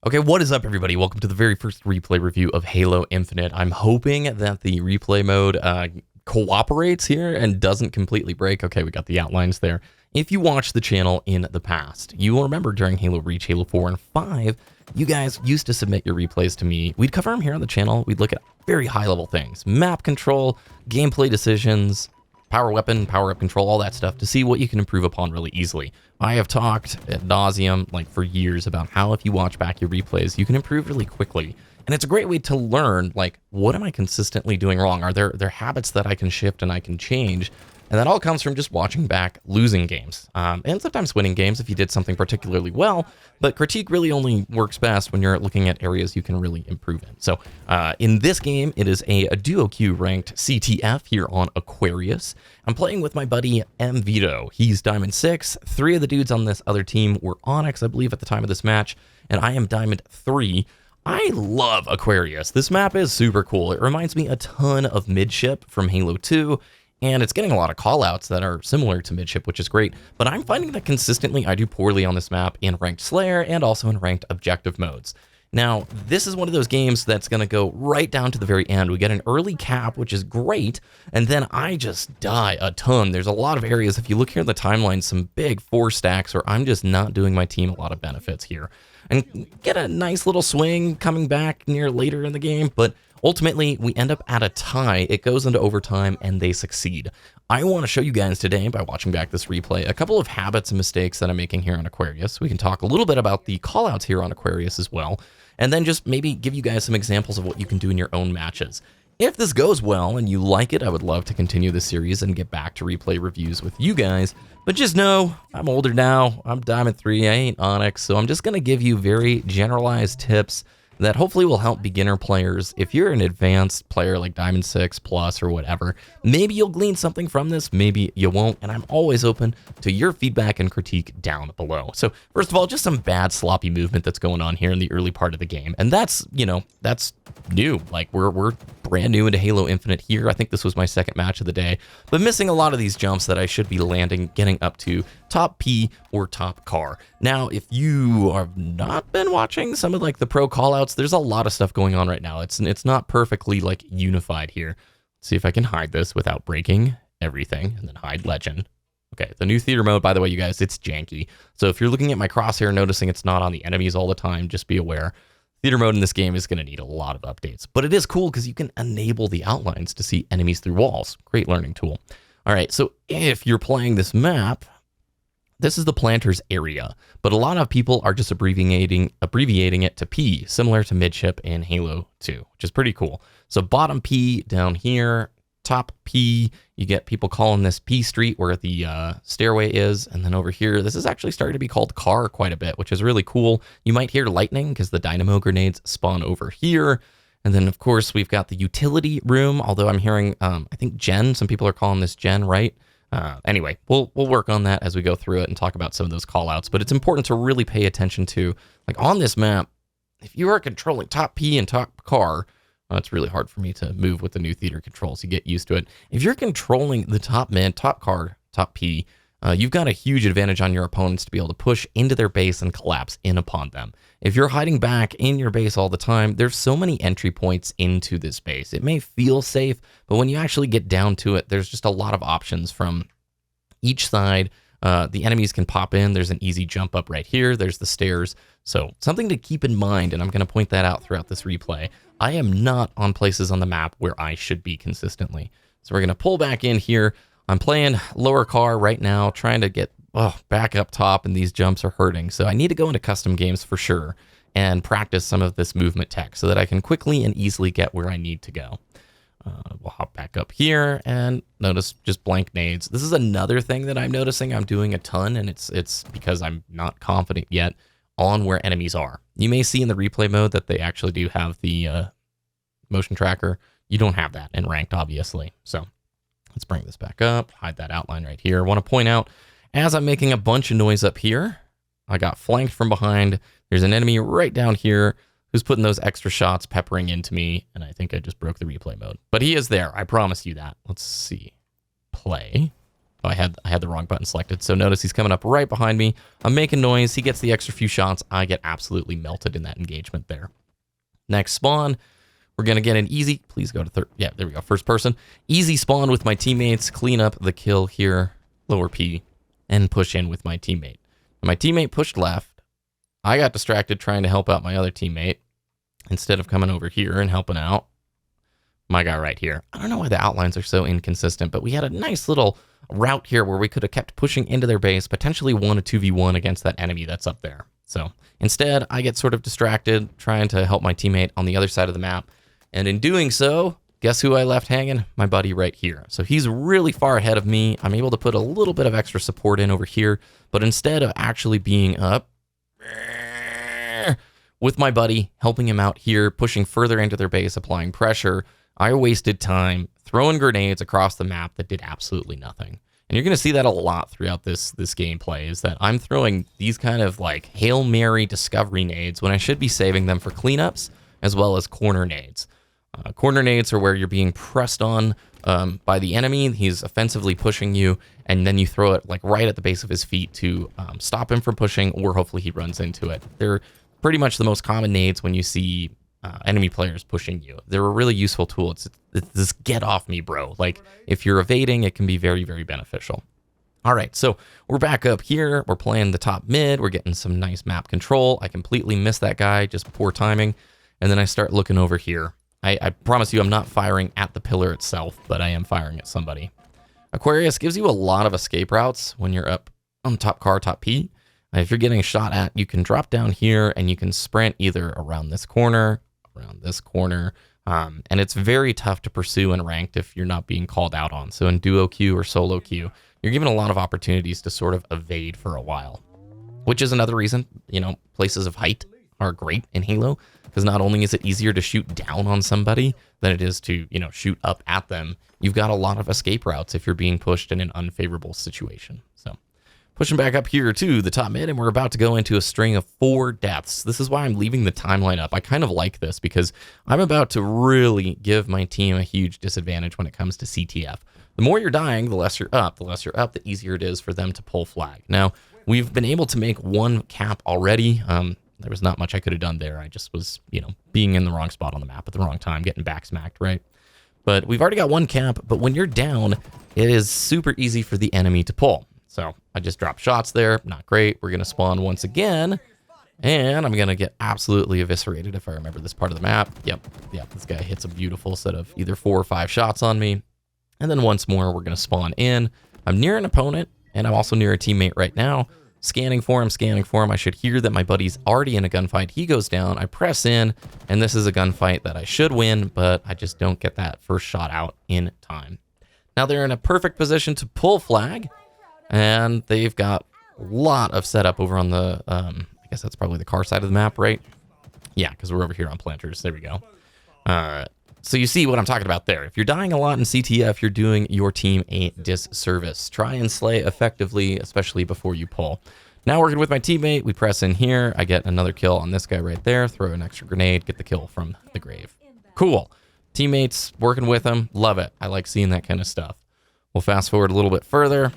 Okay, what is up, everybody? Welcome to the very first replay review of Halo Infinite. I'm hoping that the replay mode cooperates here and doesn't completely break. Okay, we got the outlines there. If you watched the channel in the past, you will remember during Halo Reach, Halo 4, and 5, you guys used to submit your replays to me. We'd cover them here on the channel. We'd look at very high-level things. Map control, gameplay decisions, power weapon, power-up control, all that stuff to see what you can improve upon really easily. I have talked ad nauseum, like for years, about how if you watch back your replays, you can improve really quickly. And it's a great way to learn, like, what am I consistently doing wrong? Are there habits that I can shift and I can change? And that all comes from just watching back losing games. And sometimes winning games if you did something particularly well, but critique really only works best when you're looking at areas you can really improve in. So in this game, it is a duo queue ranked CTF here on Aquarius. I'm playing with my buddy M. Vito. He's Diamond 6. 3 of the dudes on this other team were Onyx, I believe, at the time of this match, and I am Diamond 3. I love Aquarius. This map is super cool. It reminds me a ton of Midship from Halo 2, and it's getting a lot of callouts that are similar to Midship, which is great, but I'm finding that consistently I do poorly on this map in Ranked Slayer and also in Ranked Objective modes. Now, this is one of those games that's going to go right down to the very end. We get an early cap, which is great, and then I just die a ton. There's a lot of areas, if you look here in the timeline, some big 4 stacks where I'm just not doing my team a lot of benefits here. And get a nice little swing coming back near later in the game, but ultimately, we end up at a tie. It goes into overtime, and they succeed. I want to show you guys today, by watching back this replay, a couple of habits and mistakes that I'm making here on Aquarius. We can talk a little bit about the callouts here on Aquarius as well, and then just maybe give you guys some examples of what you can do in your own matches. If this goes well and you like it, I would love to continue this series and get back to replay reviews with you guys. But just know, I'm older now. I'm Diamond 3. I ain't Onyx, so I'm just going to give you very generalized tips that hopefully will help beginner players. If you're an advanced player like Diamond 6 Plus or whatever, maybe you'll glean something from this, maybe you won't, and I'm always open to your feedback and critique down below. So first of all, just some bad sloppy movement that's going on here in the early part of the game, and that's, you know, that's new. Like, we're brand new into Halo Infinite here. I think this was my second match of the day, but missing a lot of these jumps that I should be landing, getting up to top P or top car. Now, if you have not been watching some of like the pro callouts, there's a lot of stuff going on right now. It's not perfectly like unified here. Let's see if I can hide this without breaking everything, and then hide legend. Okay, the new theater mode, by the way, you guys, it's janky. So if you're looking at my crosshair, noticing it's not on the enemies all the time, just be aware. Theater mode in this game is going to need a lot of updates, but it is cool because you can enable the outlines to see enemies through walls. Great learning tool. All right, so if you're playing this map, this is the planters area, but a lot of people are just abbreviating it to P, similar to Midship in Halo 2, which is pretty cool. So bottom P down here, top P, you get people calling this P Street where the stairway is, and then over here, this is actually starting to be called car quite a bit, which is really cool. You might hear lightning because the dynamo grenades spawn over here. And then, of course, we've got the utility room, although I'm hearing, I think Gen, some people are calling this Gen, right? Anyway, we'll work on that as we go through it and talk about some of those callouts, but it's important to really pay attention to, like on this map, if you are controlling top P and top car, it's really hard for me to move with the new theater controls. You get used to it. If you're controlling the top mid, top car, top P, you've got a huge advantage on your opponents to be able to push into their base and collapse in upon them. If you're hiding back in your base all the time, there's so many entry points into this base. It may feel safe, but when you actually get down to it, there's just a lot of options from each side. The enemies can pop in. There's an easy jump up right here. There's the stairs. So something to keep in mind, and I'm going to point that out throughout this replay. I am not on places on the map where I should be consistently. So we're going to pull back in here. I'm playing lower car right now, trying to get back up top, and these jumps are hurting. So I need to go into custom games for sure and practice some of this movement tech so that I can quickly and easily get where I need to go. We'll hop back up here and notice just blank nades. This is another thing that I'm noticing I'm doing a ton, and it's because I'm not confident yet on where enemies are. You may see in the replay mode that they actually do have the motion tracker. You don't have that in ranked, obviously. So let's bring this back up, hide that outline right here. I want to point out, as I'm making a bunch of noise up here, I got flanked from behind. There's an enemy right down here who's putting those extra shots peppering into me, and I think I just broke the replay mode. But he is there, I promise you that. Let's see. Play. Oh, I had the wrong button selected. So notice he's coming up right behind me. I'm making noise. He gets the extra few shots. I get absolutely melted in that engagement there. Next spawn, we're going to get an easy, please go to third. Yeah, there we go. First person. Easy spawn with my teammates. Clean up the kill here, lower P, and push in with my teammate. My teammate pushed left. I got distracted trying to help out my other teammate instead of coming over here and helping out my guy right here. I don't know why the outlines are so inconsistent, but we had a nice little route here where we could have kept pushing into their base, potentially won a 2v1 against that enemy that's up there. So instead, I get sort of distracted trying to help my teammate on the other side of the map. And in doing so, guess who I left hanging? My buddy right here. So he's really far ahead of me. I'm able to put a little bit of extra support in over here, but instead of actually being up with my buddy, helping him out here, pushing further into their base, applying pressure, I wasted time throwing grenades across the map that did absolutely nothing. And you're going to see that a lot throughout this gameplay, is that I'm throwing these kind of like Hail Mary discovery nades when I should be saving them for cleanups, as well as corner nades. Corner nades are where you're being pressed on by the enemy. He's offensively pushing you, and then you throw it like right at the base of his feet to stop him from pushing, or hopefully he runs into it. They're pretty much the most common nades when you see enemy players pushing you. They're a really useful tool. It's this get off me, bro. Like if you're evading, it can be very, very beneficial. All right, so we're back up here. We're playing the top mid. We're getting some nice map control. I completely missed that guy, just poor timing. And then I start looking over here. I promise you I'm not firing at the pillar itself, but I am firing at somebody. Aquarius gives you a lot of escape routes when you're up on top car, top P. If you're getting shot at, you can drop down here and you can sprint either around this corner, and it's very tough to pursue in ranked if you're not being called out on. So in duo queue or solo queue, you're given a lot of opportunities to sort of evade for a while, which is another reason, places of height are great in Halo, because not only is it easier to shoot down on somebody than it is to, shoot up at them, you've got a lot of escape routes if you're being pushed in an unfavorable situation. So pushing back up here to the top mid, and we're about to go into a string of 4 deaths. This is why I'm leaving the timeline up. I kind of like this because I'm about to really give my team a huge disadvantage when it comes to CTF. The more you're dying, the less you're up. The easier it is for them to pull flag. Now, we've been able to make 1 cap already. There was not much I could have done there. I just was, being in the wrong spot on the map at the wrong time, getting back smacked, right? But we've already got 1 cap, but when you're down, it is super easy for the enemy to pull. So I just dropped shots there. Not great. We're going to spawn once again, and I'm going to get absolutely eviscerated if I remember this part of the map. Yep, this guy hits a beautiful set of either 4 or 5 shots on me. And then once more, we're going to spawn in. I'm near an opponent, and I'm also near a teammate right now. Scanning for him. I should hear that my buddy's already in a gunfight. He goes down. I press in, and this is a gunfight that I should win, but I just don't get that first shot out in time. Now they're in a perfect position to pull flag, and they've got a lot of setup over on the, I guess that's probably the car side of the map, right? Yeah, because we're over here on planters. There we go. So you see what I'm talking about there. If you're dying a lot in CTF, you're doing your team a disservice. Try and slay effectively, especially before you pull. Now working with my teammate, we press in here. I get another kill on this guy right there. Throw an extra grenade, get the kill from the grave. Cool. Teammates working with him. Love it. I like seeing that kind of stuff. We'll fast forward a little bit further.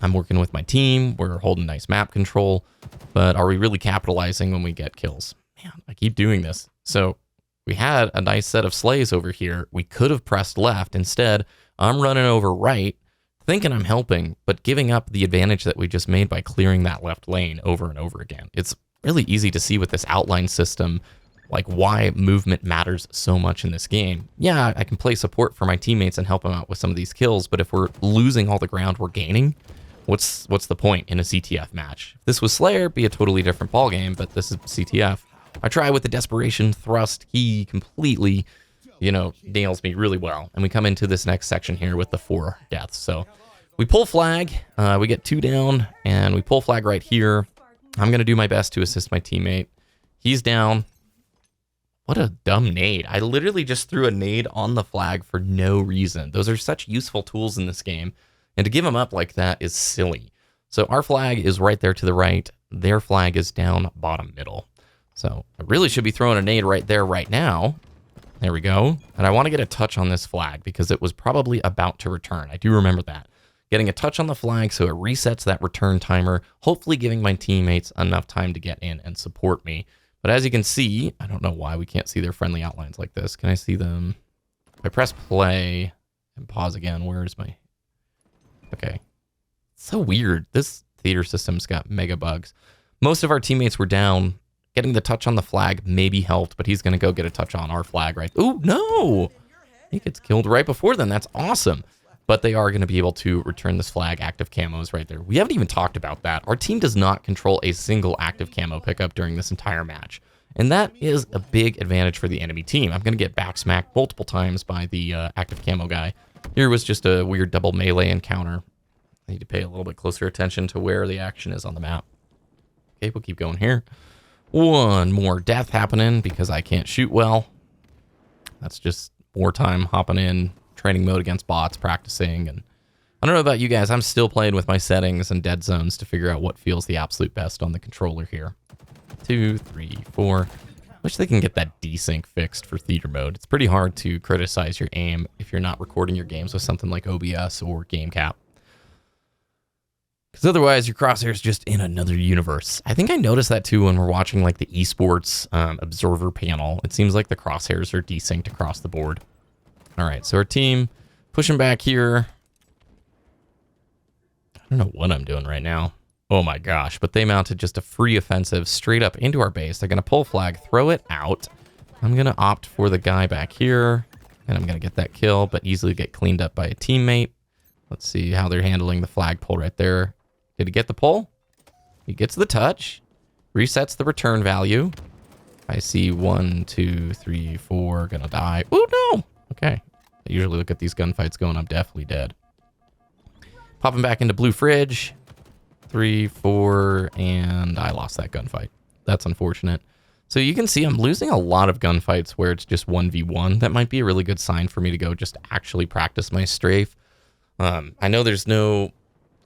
I'm working with my team. We're holding nice map control. But are we really capitalizing when we get kills? Man, I keep doing this. So we had a nice set of slays over here. We could have pressed left. Instead, I'm running over right, thinking I'm helping, but giving up the advantage that we just made by clearing that left lane over and over again. It's really easy to see with this outline system, like why movement matters so much in this game. Yeah, I can play support for my teammates and help them out with some of these kills, but if we're losing all the ground we're gaining, what's the point in a CTF match? If this was Slayer, it'd be a totally different ballgame, but this is CTF. I try with the desperation thrust. He completely, nails me really well. And we come into this next section here with the 4 deaths. So we pull flag. We get 2 down, and we pull flag right here. I'm going to do my best to assist my teammate. He's down. What a dumb nade. I literally just threw a nade on the flag for no reason. Those are such useful tools in this game. And to give them up like that is silly. So our flag is right there to the right. Their flag is down bottom middle. So I really should be throwing a nade right there right now. There we go. And I want to get a touch on this flag because it was probably about to return. I do remember that. getting a touch on the flag so it resets that return timer, hopefully giving my teammates enough time to get in and support me. But as you can see, I don't know why we can't see their friendly outlines like this. Can I see them? If I press play and pause again, where's my... Okay. So weird. This theater system's got mega bugs. Most of our teammates were down. Getting the touch on the flag maybe helped, but he's going to go get a touch on our flag, right? Ooh, no! He gets killed right before then. That's awesome. But they are going to be able to return this flag. Active camos right there. We haven't even talked about that. Our team does not control a single active camo pickup during this entire match. And that is a big advantage for the enemy team. I'm going to get backsmacked multiple times by the active camo guy. Here was just a weird double melee encounter. I need to pay a little bit closer attention to where the action is on the map. Okay, we'll keep going here. One more death happening because I can't shoot well. That's just more time hopping in, training mode against bots, practicing. And I don't know about you guys, I'm still playing with my settings and dead zones to figure out what feels the absolute best on the controller here. 2, 3, 4. Wish they can get that desync fixed for theater mode. It's pretty hard to criticize your aim if you're not recording your games with something like OBS or GameCap. Because otherwise, your crosshair's just in another universe. I think I noticed that too when we're watching like the esports observer panel. It seems like the crosshairs are desynced across the board. All right, so our team pushing back here. I don't know what I'm doing right now. Oh my gosh, but they mounted just a free offensive straight up into our base. They're going to pull flag, throw it out. I'm going to opt for the guy back here, and I'm going to get that kill, but easily get cleaned up by a teammate. Let's see how they're handling the flag pull right there. Did he get the pull? He gets the touch. Resets the return value. I see 1, 2, 3, 4. Gonna die. Oh, no. Okay. I usually look at these gunfights going, I'm definitely dead. Popping back into blue fridge. 3, 4, and I lost that gunfight. That's unfortunate. So you can see I'm losing a lot of gunfights where it's just 1v1. That might be a really good sign for me to go just actually practice my strafe. I know there's no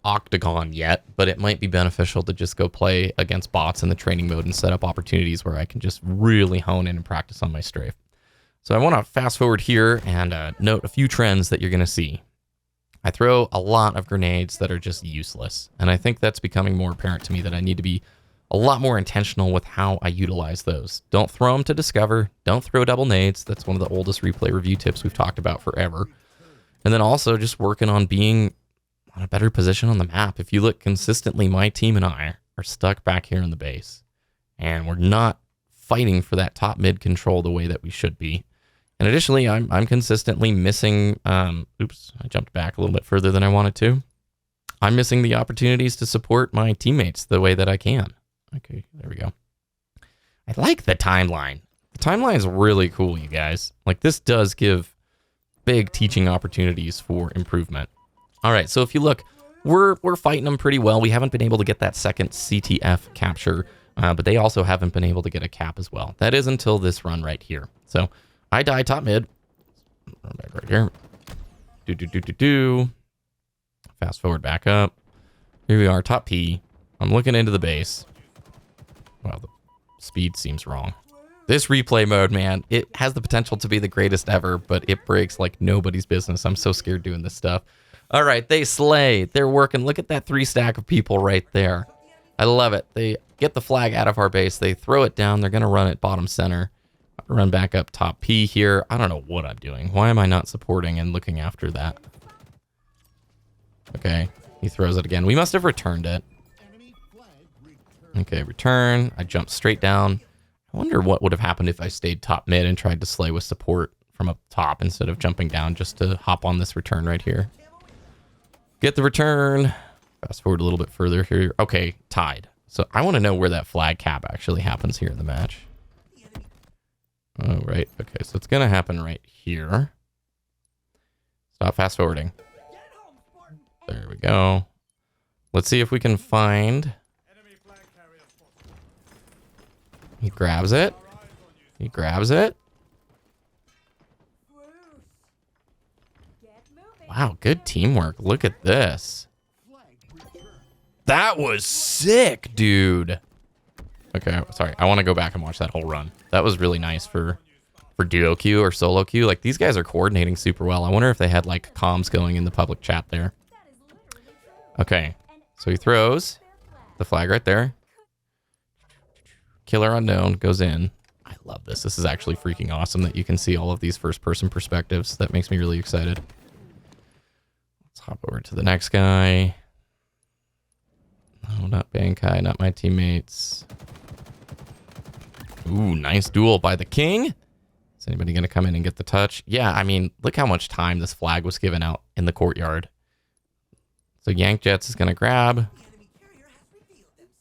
octagon yet, but it might be beneficial to just go play against bots in the training mode and set up opportunities where I can just really hone in and practice on my strafe. So I want to fast forward here and note a few trends that you're going to see. I throw a lot of grenades that are just useless, and I think that's becoming more apparent to me that I need to be a lot more intentional with how I utilize those. Don't throw them to discover. Don't throw double nades. That's one of the oldest replay review tips we've talked about forever. And then also just working on being on a better position on the map. If you look consistently, my team and I are stuck back here in the base, and we're not fighting for that top mid control the way that we should be. And additionally, I'm consistently missing, oops, I jumped back a little bit further than I wanted to. I'm missing the opportunities to support my teammates the way that I can. Okay, there we go. I like the timeline. The timeline is really cool, you guys. Like, this does give big teaching opportunities for improvement. All right, so if you look, we're fighting them pretty well. We haven't been able to get that second CTF capture, but they also haven't been able to get a cap as well. That is until this run right here. So I die top mid. Run back right here. Fast forward back up. Here we are, top P. I'm looking into the base. Wow, the speed seems wrong. This replay mode, man, it has the potential to be the greatest ever, but it breaks like nobody's business. I'm so scared doing this stuff. All right, they slay. They're working. Look at that 3 stack of people right there. I love it. They get the flag out of our base. They throw it down. They're going to run it bottom center. Run back up top P here. I don't know what I'm doing. Why am I not supporting and looking after that? Okay, he throws it again. We must have returned it. Okay, return. I jumped straight down. I wonder what would have happened if I stayed top mid and tried to slay with support from up top instead of jumping down just to hop on this return right here. Get the return. Fast forward a little bit further here. Okay, tied. So I want to know where that flag cap actually happens here in the match. Oh, right. Okay, so it's going to happen right here. Stop fast forwarding. There we go. Let's see if we can find... He grabs it. He grabs it. Wow, good teamwork. Look at this. That was sick, dude. Okay, sorry. I want to go back and watch that whole run. That was really nice for duo queue or solo queue. Like, these guys are coordinating super well. I wonder if they had, like, comms going in the public chat there. Okay, so he throws the flag right there. Killer unknown goes in. I love this. This is actually freaking awesome that you can see all of these first-person perspectives. That makes me really excited. Let's hop over to the next guy. No, not Bankai, not my teammates. Ooh, nice duel by the king. Is anybody going to come in and get the touch? Yeah, I mean, look how much time this flag was given out in the courtyard. So Yank Jets is going to grab.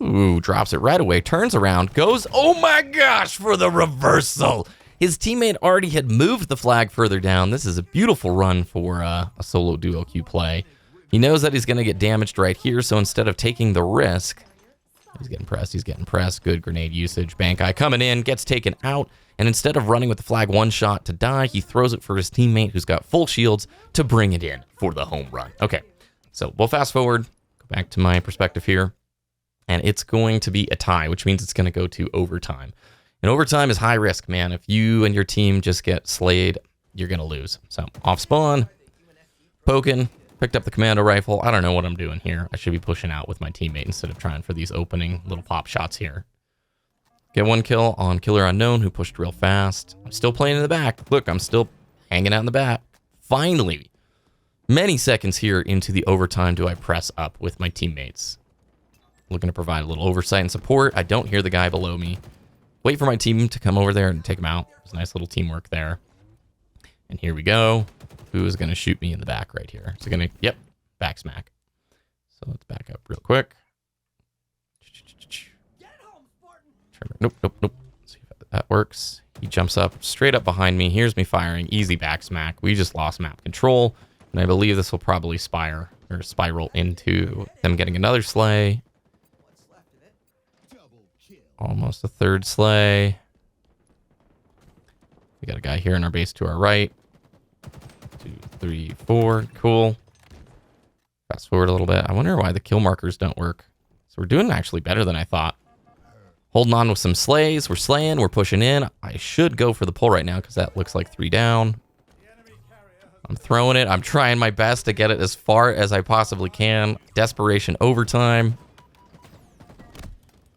Ooh, drops it right away, turns around, goes, oh my gosh, for the reversal. His teammate already had moved the flag further down. This is a beautiful run for a solo duo queue play. He knows that he's going to get damaged right here, so instead of taking the risk, he's getting pressed, good grenade usage. Bankai coming in, gets taken out, and instead of running with the flag one shot to die, he throws it for his teammate who's got full shields to bring it in for the home run. Okay, so we'll fast forward, go back to my perspective here. And it's going to be a tie, which means it's going to go to overtime. And overtime is high risk, man. If you and your team just get slayed, you're going to lose. So off spawn, poking, picked up the commando rifle. I don't know what I'm doing here. I should be pushing out with my teammate instead of trying for these opening little pop shots here. Get one kill on Killer Unknown, who pushed real fast. I'm still playing in the back. Look, I'm still hanging out in the back. Finally, many seconds here into the overtime do I press up with my teammates. Looking to provide a little oversight and support. I don't hear the guy below me. Wait for my team to come over there and take him out. There's a nice little teamwork there. And here we go. Who is going to shoot me in the back right here? Is it going to... Yep, back smack. So let's back up real quick. Nope. Let's see if that works. He jumps up straight up behind me. Here's me firing. Easy back smack. We just lost map control. And I believe this will probably spiral into them getting another slay. Almost a third slay. We got a guy here in our base to our right. 2, 3, 4. Cool. Fast forward a little bit. I wonder why the kill markers don't work. So we're doing actually better than I thought. Holding on with some slays. We're slaying. We're pushing in. I should go for the pull right now because that looks like 3 down. I'm throwing it. I'm trying my best to get it as far as I possibly can. Desperation overtime.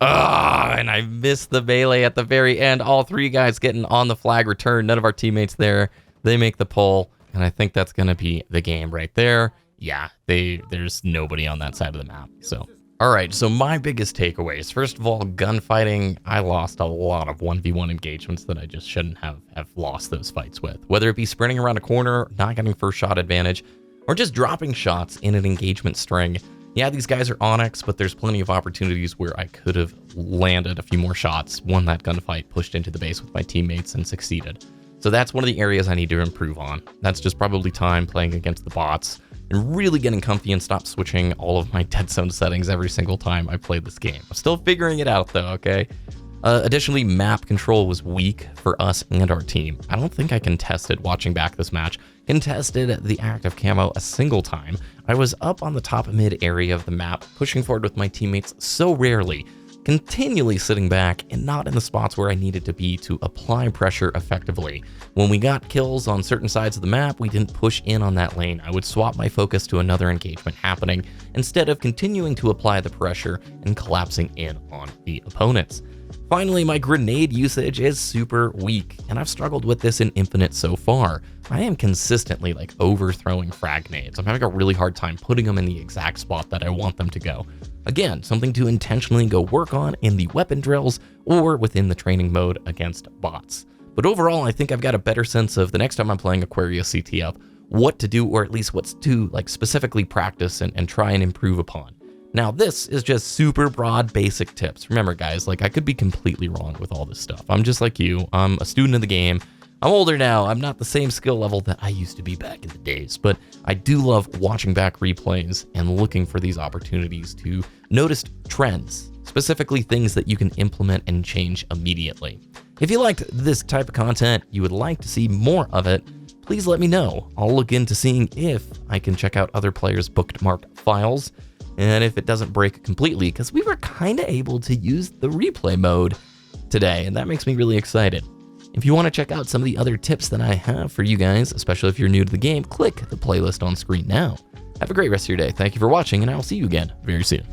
Ah, and I missed the melee at the very end. All 3 guys getting on the flag return. None of our teammates there. They make the pull, and I think that's going to be the game right there. Yeah, there's nobody on that side of the map. So, all right, so my biggest takeaways. First of all, gunfighting. I lost a lot of 1v1 engagements that I just shouldn't have lost those fights with. Whether it be sprinting around a corner, not getting first shot advantage, or just dropping shots in an engagement string. Yeah, these guys are Onyx, but there's plenty of opportunities where I could have landed a few more shots, won that gunfight, pushed into the base with my teammates, and succeeded. So that's one of the areas I need to improve on. That's just probably time playing against the bots and really getting comfy and stop switching all of my dead zone settings every single time I play this game. I'm still figuring it out though, okay? Additionally, map control was weak for us and our team. I don't think I contested, watching back this match, contested the active camo a single time. I was up on the top mid area of the map, pushing forward with my teammates so rarely, continually sitting back and not in the spots where I needed to be to apply pressure effectively. When we got kills on certain sides of the map, we didn't push in on that lane. I would swap my focus to another engagement happening instead of continuing to apply the pressure and collapsing in on the opponents. Finally, my grenade usage is super weak, and I've struggled with this in Infinite so far. I am consistently overthrowing frag nades. I'm having a really hard time putting them in the exact spot that I want them to go. Again, something to intentionally go work on in the weapon drills or within the training mode against bots. But overall, I think I've got a better sense of the next time I'm playing Aquarius CTF, what to do, or at least what to specifically practice and try and improve upon. Now, this is just super broad, basic tips. Remember, guys, I could be completely wrong with all this stuff. I'm just like you. I'm a student of the game. I'm older now. I'm not the same skill level that I used to be back in the days, but I do love watching back replays and looking for these opportunities to notice trends, specifically things that you can implement and change immediately. If you liked this type of content, you would like to see more of it, please let me know. I'll look into seeing if I can check out other players' bookmarked files, and if it doesn't break completely, because we were kind of able to use the replay mode today, and that makes me really excited. If you want to check out some of the other tips that I have for you guys, especially if you're new to the game, click the playlist on screen now. Have a great rest of your day. Thank you for watching, and I will see you again very soon.